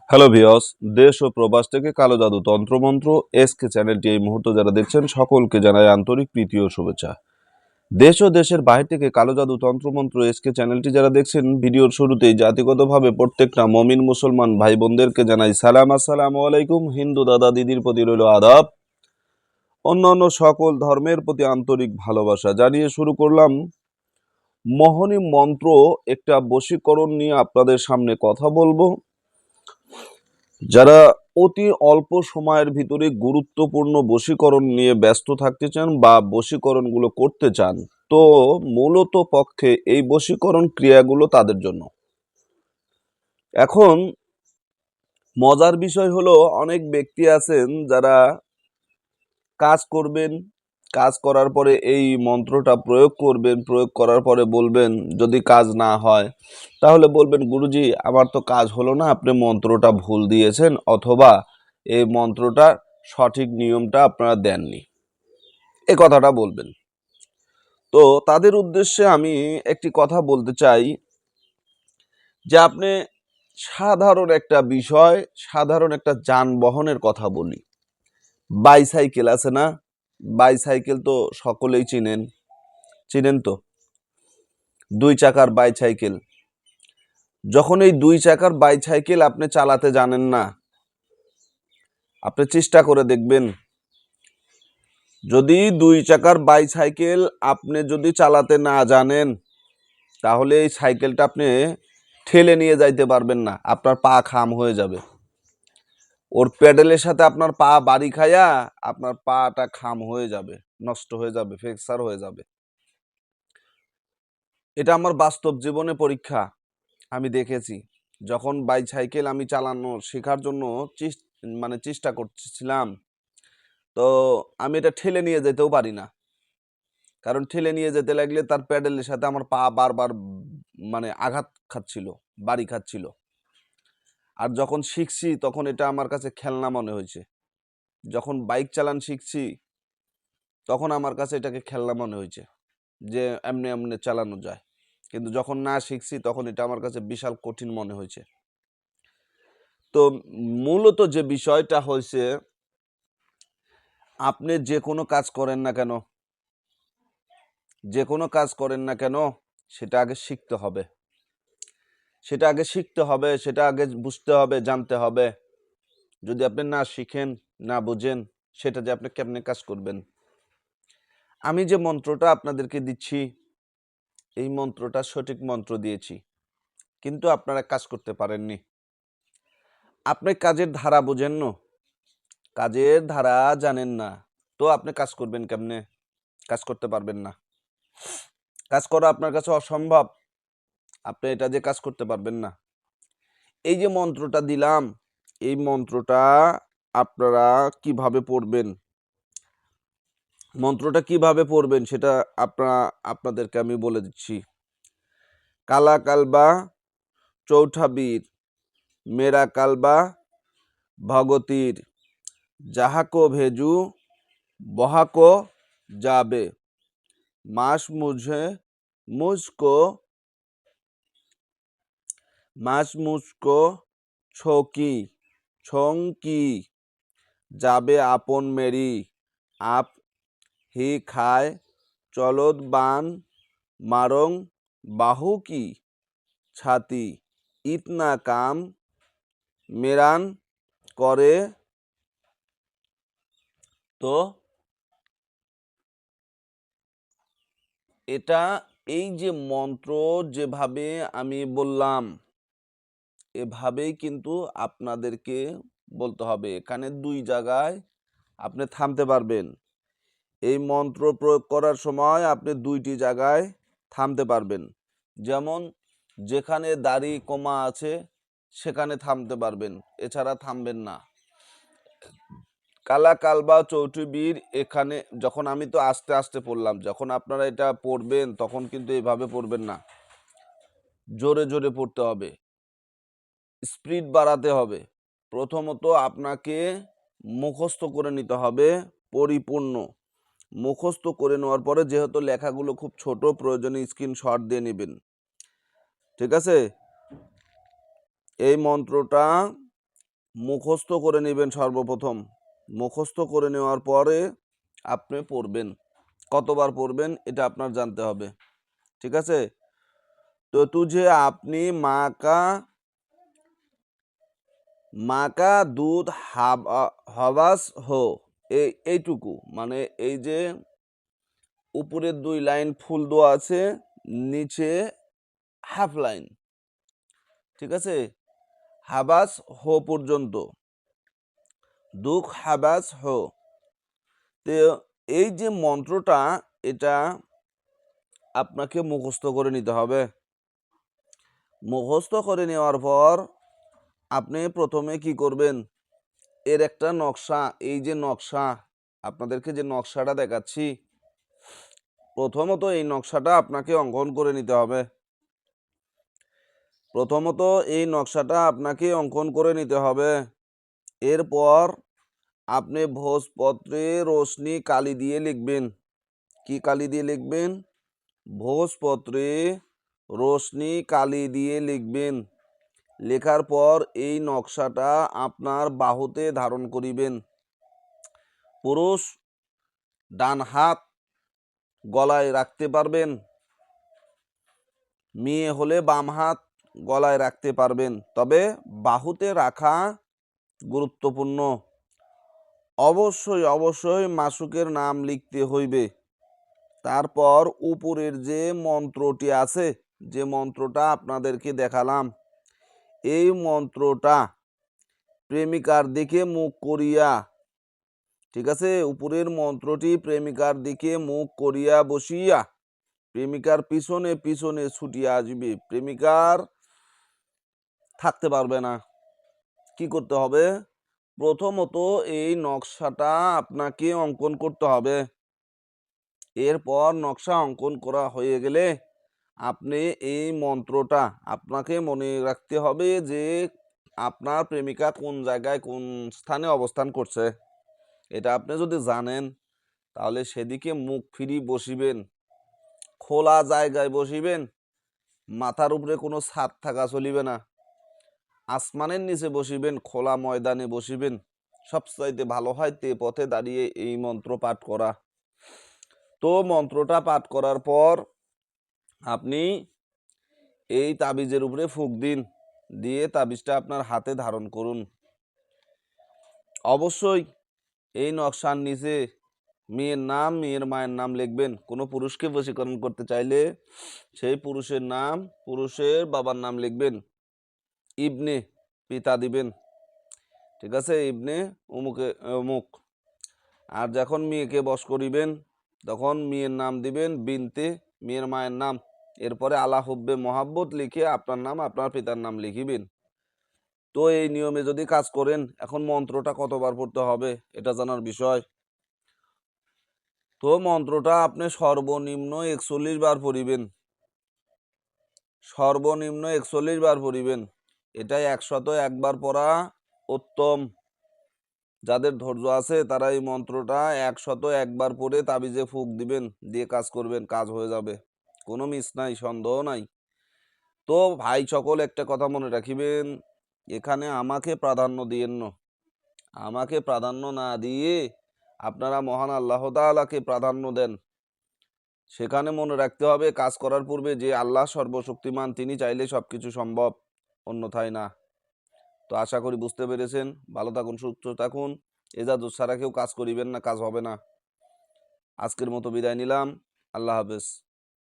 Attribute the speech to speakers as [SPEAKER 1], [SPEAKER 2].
[SPEAKER 1] Hello viewers, দেশ ও প্রবাস থেকে কালো জাদু তন্ত্রমন্ত্র এসকে চ্যানেলটি এই মুহূর্তে যারা দেখছেন সকলকে জানাই আন্তরিক প্রীতি ও শুভেচ্ছা। দেশ ও দেশের বাইরে থেকে কালো জাদু তন্ত্রমন্ত্র এসকে চ্যানেলটি যারা দেখছেন ভিডিওর শুরুতেই জাতিগতভাবে প্রত্যেকটা মমিন মুসলমান ভাই বোনদেরকে জানাই সালাম, আসসালামু আলাইকুম। হিন্দু দাদা দিদির প্রতি রইল আদাব, অন্যান্য সকল ধর্মের প্রতি আন্তরিক ভালোবাসা জানিয়ে শুরু করলাম মোহনী মন্ত্র, একটা বশীকরণ নিয়ে আপনাদের সামনে কথা বলবো। যারা অতি অল্প সময়ের ভিতরে গুরুত্বপূর্ণ বশীকরণ নিয়ে ব্যস্ত থাকতে চান বা বশীকরণগুলো করতে চান, তো মূলত পক্ষে এই বশীকরণ ক্রিয়াগুলো তাদের জন্য। এখন মজার বিষয় হলো, অনেক ব্যক্তি আছেন যারা কাজ করবেন, কাজ করার পরে এই মন্ত্রটা প্রয়োগ করবেন, প্রয়োগ করার পরে বলবেন, যদি কাজ না হয় তাহলে বলবেন গুরুজি আমার তো কাজ হলো না, আপনি মন্ত্রটা ভুল দিয়েছেন, অথবা এই মন্ত্রটা সঠিক নিয়মটা আপনারা দেননি, এ কথাটা বলবেন। তো তাদের উদ্দেশ্যে আমি একটি কথা বলতে চাই যে আপনি সাধারণ একটা বিষয়, সাধারণ একটা যানবাহনের কথা বলি। বাইসাইকেল আছে না? বাইসাইকেল তো সকলেই চিনেন, চিনেন তো? দুই চাকার বাইসাইকেল। যখন এই দুই চাকার বাইসাইকেল আপনি চালাতে জানেন না, আপনি চেষ্টা করে দেখবেন, যদি দুই চাকার বাইসাইকেল আপনি যদি চালাতে না জানেন, তাহলে এই সাইকেলটা আপনি ঠেলে নিয়ে যাইতে পারবেন না, আপনার পা খাম হয়ে যাবে। ওর প্যাডেলের সাথে আপনার পা বাড়ি খায়া আপনার পাটা খাম হয়ে যাবে, নষ্ট হয়ে যাবে, ফ্র্যাকচার হয়ে যাবে। এটা আমার বাস্তব জীবনে পরীক্ষা, আমি দেখেছি। যখন বাইসাইকেল আমি চালানো শেখার জন্য চেষ্টা করছিলাম, তো আমি এটা ঠেলে নিয়ে যেতেও পারি না, কারণ ঠেলে নিয়ে যেতে লাগলে তার প্যাডেলের সাথে আমার পা বারবার আঘাত খাচ্ছিল, বাড়ি খাচ্ছিল। আর যখন শিখছি তখন এটা আমার কাছে খেলনা মনে হয়েছে। যখন বাইক চালান শিখছি তখন আমার কাছে এটাকে খেলনা মনে হয়েছে, যে এমনি এমনি চালানো যায়। কিন্তু যখন না শিখছি তখন এটা আমার কাছে বিশাল কঠিন মনে হয়েছে। তো মূলত যে বিষয়টা হয়েছে, আপনি যে কোনো কাজ করেন না কেন, যে কোনো কাজ করেন না কেন, সেটা আগে শিখতে হবে, সেটা আগে শিখতে হবে, সেটা আগে বুঝতে হবে, জানতে হবে। যদি আপনি না শিখেন, না বুঝেন, সেটা যে আপনি কেমনে কাজ করবেন। আমি যে মন্ত্রটা আপনাদেরকে দিচ্ছি, এই মন্ত্রটা সঠিক মন্ত্র দিয়েছি, কিন্তু আপনারা কাজ করতে পারেননি। আপনি কাজের ধারা বোঝেন না, কাজের ধারা জানেন না, তো আপনি কাজ করবেন কেমনে? কাজ করতে পারবেন না। কাজ করা আপনার কাছে অসম্ভব, আপনি এটা যে কাজ করতে পারবেন না। এই যে মন্ত্রটা দিলাম, এই মন্ত্রটা আপনারা কিভাবে পড়বেন, মন্ত্রটা কিভাবে পড়বেন সেটা আপনাদেরকে আমি বলে দিচ্ছি। কালা কালবা চৌঠা বীর, মেরা কালবা ভগতীর, যাহাকো ভেজু বহাকো যাবে, মাস মুঝে মুঝকো মাস মুঝকো ছকি ছংকি, যাবে আপন মেরি আপ হি খায়, চলত বান মারং বাহু কি ছাতি, ইতনা কাম মেরান করে। তো এটা, এই যে মন্ত্র যেভাবে আমি বললাম, এভাবেই কিন্তু আপনাদেরকে বলতে হবে। এখানে দুই জায়গায় আপনি থামতে পারবেন। এই মন্ত্র প্রয়োগ করার সময় আপনি দুইটি জায়গায় থামতে পারবেন। যেমন যেখানে দাড়ি কমা আছে সেখানে থামতে পারবেন, এছাড়া থামবেন না। কালা কালবা চৌঠি বীর, এখানে যখন আমি তো আস্তে আস্তে পড়লাম, যখন আপনারা এটা পড়বেন তখন কিন্তু এভাবে পড়বেন না, জোরে জোরে পড়তে হবে, স্পিড বাড়াতে হবে। প্রথমত আপনাকে মুখস্থ করে নিতে হবে পরিপূর্ণ। মুখস্থ করে নেওয়ার পরে, যেহেতু লেখাগুলো খুব ছোট, প্রয়োজনে স্ক্রিনশট দিয়ে নেবেন, ঠিক আছে? এই মন্ত্রটা মুখস্থ করে নেবেন সর্বপ্রথম। মুখস্থ করে নেওয়ার পরে আপনি পড়বেন। কতবার পড়বেন এটা আপনার জানতে হবে। ঠিক আছে? তো তুঝে আপনি মাকা দুধ হবাস হো, এইটুকু মানে এই যে উপরের 2 লাইন ফুল দেওয়া আছে, নিচে হাফ লাইন। ঠিক আছে? হাবাস হো পর্যন্ত, দুঃখ হাবাস হো। তো এই যে মন্ত্রটা, এটা আপনাকে মুখস্থ করে নিতে হবে। মুখস্থ করে নেওয়ার পর আপনি প্রথমে কি করবেন, এর একটা নকশা, এই যে নকশা, আপনাদেরকে যে নকশাটা দেখাচ্ছি, প্রথমত এই নকশাটা আপনাকে অঙ্কন করে নিতে হবে। প্রথমত এই নকশাটা আপনাকে অঙ্কন করে নিতে হবে। এরপর আপনি ভোজপত্রে রোশনি কালি দিয়ে লিখবেন। কি কালি দিয়ে লিখবেন? ভোজপত্রে রোশনি কালি দিয়ে লিখবেন। লেখার পর এই নকশাটা আপনার বাহুতে ধারণ করিবেন। পুরুষ ডান হাত গলায় রাখতে পারবেন, মেয়ে হলে বাম হাত গলায় রাখতে পারবেন, তবে বাহুতে রাখা গুরুত্বপূর্ণ। অবশ্যই অবশ্যই মাসুকের নাম লিখতে হইবে। তারপর উপরের যে মন্ত্রটি আছে, যে মন্ত্রটা আপনাদেরকে দেখালাম, এই মন্ত্রটা প্রেমিকার দিকে মুখ করিয়া, ঠিক আছে, উপরের মন্ত্রটি প্রেমিকার দিকে মুখ করিয়া বসিয়া প্রেমিকার পিছনে পিছনে ছুটিয়া আসবে। প্রেমিকার থাকতে পারবে না। কি করতে হবে? প্রথমত এই নকশাটা আপনাকে অঙ্কন করতে হবে। এরপর নকশা অঙ্কন করা হয়ে গেলে আপনি এই মন্ত্রটা আপনাকে মনে রাখতে হবে যে আপনার প্রেমিকা কোন জায়গায় কোন স্থানে অবস্থান করছে। এটা আপনি যদি জানেন তাহলে সেদিকে মুখ ফিরি বসিবেন, খোলা জায়গায় বসিবেন, মাথার উপরে কোনো ছাদ থাকা চলিবে না, আসমানের নিচে বসিবেন, খোলা ময়দানে বসিবেন। সবচাইতে ভালো হয় তে পথে দাঁড়িয়ে এই মন্ত্র পাঠ করা। তো মন্ত্রটা পাঠ করার পর আপনি এই তাবিজের উপরে ফুঁক দিন, দিয়ে তাবিজটা আপনার হাতে ধারণ করুন। অবশ্যই এই নকশার নিচে মেয়ের নাম, মেয়ের মায়ের নাম লিখবেন। কোনো পুরুষকে বশীকরণ করতে চাইলে সেই পুরুষের নাম, পুরুষের বাবার নাম লিখবেন। ইবনে পিতা দিবেন, ঠিক আছে, ইবনে অমুকে অমুক। আর যখন মেয়েকে বশ করিবেন তখন মেয়ের নাম দিবেন বিনতে, মেয়ের মায়ের নাম, এরপরে আলা হুব্বে মহাব্বত লিখে আপনার নাম, আপনার পিতার নাম লিখিবেন। তো এই নিয়মে যদি কাজ করেন, এখন মন্ত্রটা কতবার পড়তে হবে এটা জানার বিষয়। তো মন্ত্রটা আপনি সর্বনিম্ন 41 বার পড়িবেন, সর্বনিম্ন 41 বার পড়িবেন। এটাই 101 বার পড়া উত্তম। যাদের ধৈর্য আছে তারা এই মন্ত্রটা 101 বার পড়ে তাবিজে ফুঁক দিবেন, দিয়ে কাজ করবেন, কাজ হয়ে যাবে, কোনো মিস নাই, সন্দেহ নাই। তো ভাই সকল একটা কথা মনে রাখিবেন, এখানে আমাকে প্রাধান্য দিয়েন না। আমাকে প্রাধান্য না দিয়ে আপনারা মহান আল্লাহ তাআলাকে প্রাধান্য দেন। সেখানে মনে রাখতে হবে কাজ করার পূর্বে যে আল্লাহ সর্বশক্তিমান, তিনি চাইলে সবকিছু সম্ভব, অন্যথায় না। তো আশা করি বুঝতে পেরেছেন। ভালো থাকুন, সুস্থ থাকুন। এজাজত ছাড়া কেউ কাজ করিবেন না, কাজ হবে না। আজকের মতো বিদায় নিলাম। আল্লাহ হাফেজ।